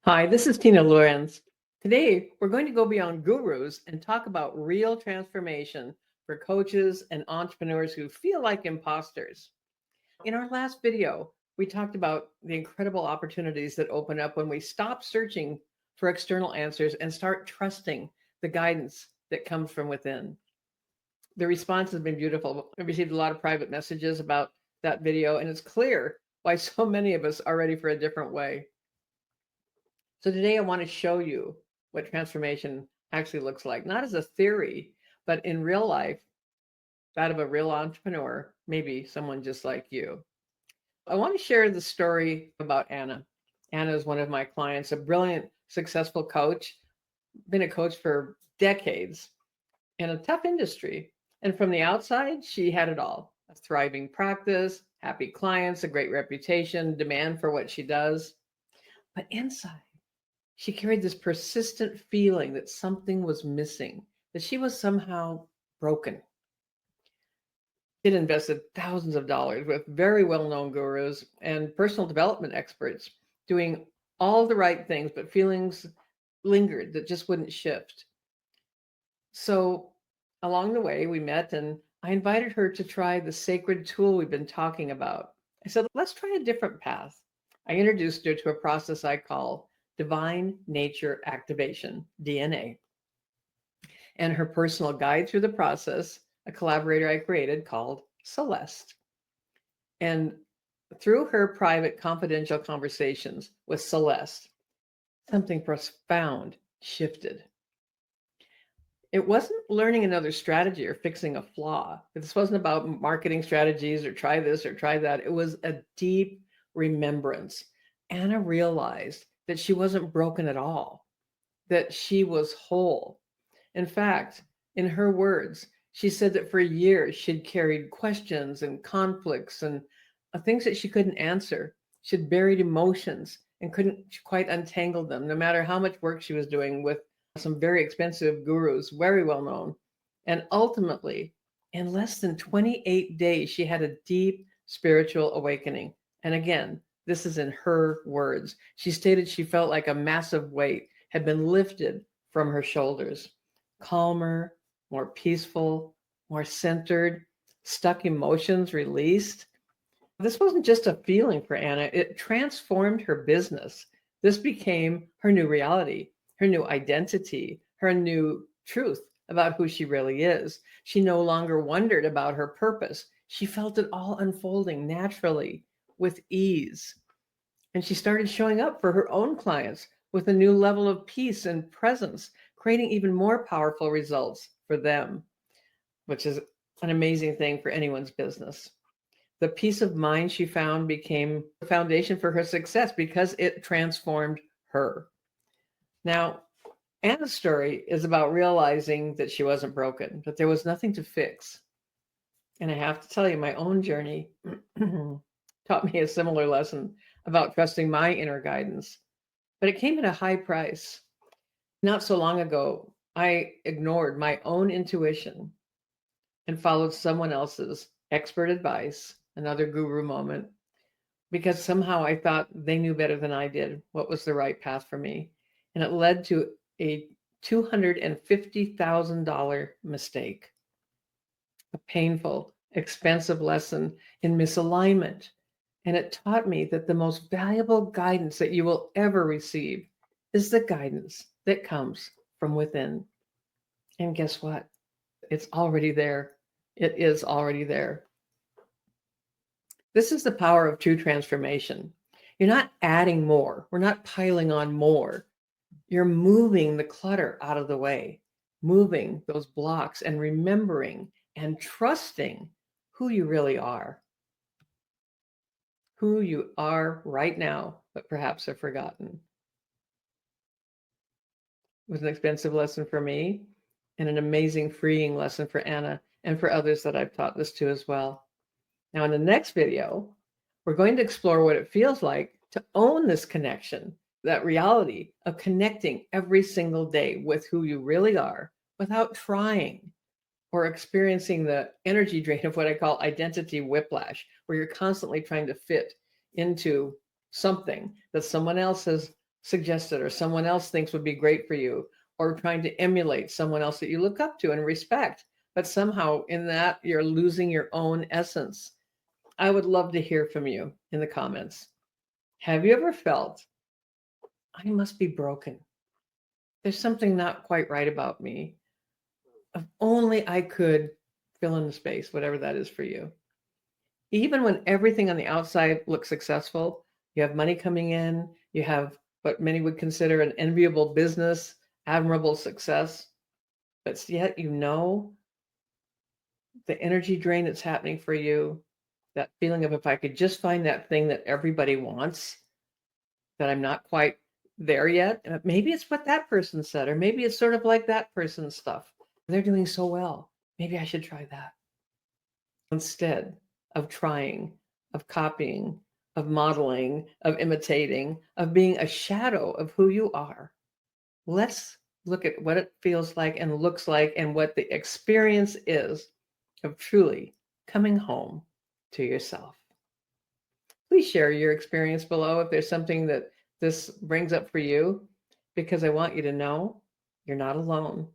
Hi, this is Tina Lorenz. Today, we're going to go beyond gurus and talk about real transformation for coaches and entrepreneurs who feel like imposters. In our last video, we talked about the incredible opportunities that open up when we stop searching for external answers and start trusting the guidance that comes from within. The response has been beautiful. I received a lot of private messages about that video, and it's clear why so many of us are ready for a different way. So today I want to show you what transformation actually looks like, not as a theory, but in real life, that of a real entrepreneur, maybe someone just like you. I want to share the story about Anna. Anna is one of my clients, a brilliant, successful coach, been a coach for decades in a tough industry. And from the outside, she had it all: a thriving practice, happy clients, a great reputation, demand for what she does. But inside, she carried this persistent feeling that something was missing, that she was somehow broken. She'd invested thousands of dollars with very well known gurus and personal development experts doing all the right things, but feelings lingered that just wouldn't shift. So along the way, we met and I invited her to try the sacred tool we've been talking about. I said, let's try a different path. I introduced her to a process I call divine nature activation, DNA, and her personal guide through the process, a collaborator I created called Celeste. And through her private confidential conversations with Celeste, something profound shifted. It wasn't learning another strategy or fixing a flaw. This wasn't about marketing strategies or try this or try that. It was a deep remembrance. Anna realized that she wasn't broken at all, that she was whole. In fact, in her words, she said that for years she'd carried questions and conflicts and things that she couldn't answer. She'd buried emotions and couldn't quite untangle them, no matter how much work she was doing with some very expensive gurus, very well known. And ultimately, in less than 28 days, she had a deep spiritual awakening. And again, this is in her words. She stated she felt like a massive weight had been lifted from her shoulders, calmer, more peaceful, more centered, stuck emotions released. This wasn't just a feeling for Anna, it transformed her business. This became her new reality, her new identity, her new truth about who she really is. She no longer wondered about her purpose. She felt it all unfolding naturally with ease. And she started showing up for her own clients with a new level of peace and presence, creating even more powerful results for them, which is an amazing thing for anyone's business. The peace of mind she found became the foundation for her success because it transformed her. Now, Anna's story is about realizing that she wasn't broken, that there was nothing to fix. And I have to tell you, my own journey taught me a similar lesson about trusting my inner guidance, but it came at a high price. Not so long ago, I ignored my own intuition and followed someone else's expert advice, another guru moment, because somehow I thought they knew better than I did what was the right path for me. And it led to a $250,000 mistake, a painful, expensive lesson in misalignment. And it taught me that the most valuable guidance that you will ever receive is the guidance that comes from within. And guess what? It's already there. It is already there. This is the power of true transformation. You're not adding more. We're not piling on more. You're moving the clutter out of the way, moving those blocks and remembering and trusting who you really are, who you are right now, but perhaps have forgotten. It was an expensive lesson for me and an amazing freeing lesson for Anna and for others that I've taught this to as well. Now, in the next video, we're going to explore what it feels like to own this connection, that reality of connecting every single day with who you really are without trying or experiencing the energy drain of what I call identity whiplash, where you're constantly trying to fit into something that someone else has suggested or someone else thinks would be great for you, or trying to emulate someone else that you look up to and respect. But somehow in that, you're losing your own essence. I would love to hear from you in the comments. Have you ever felt, I must be broken? There's something not quite right about me. If only I could fill in the space, whatever that is for you. Even when everything on the outside looks successful, you have money coming in, you have what many would consider an enviable business, admirable success, but yet you know the energy drain that's happening for you, that feeling of if I could just find that thing that everybody wants, that I'm not quite there yet. Maybe it's what that person said, or maybe it's sort of like that person's stuff. They're doing so well. Maybe I should try that. Instead of trying, of copying, of modeling, of imitating, of being a shadow of who you are, let's look at what it feels like and looks like and what the experience is of truly coming home to yourself. Please share your experience below if there's something that this brings up for you, because I want you to know you're not alone.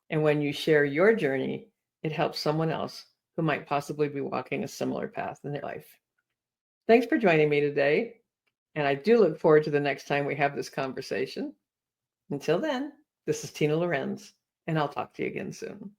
And when you share your journey, it helps someone else who might possibly be walking a similar path in their life. Thanks for joining me today. And I do look forward to the next time we have this conversation. Until then, this is Tina Lorenz, and I'll talk to you again soon.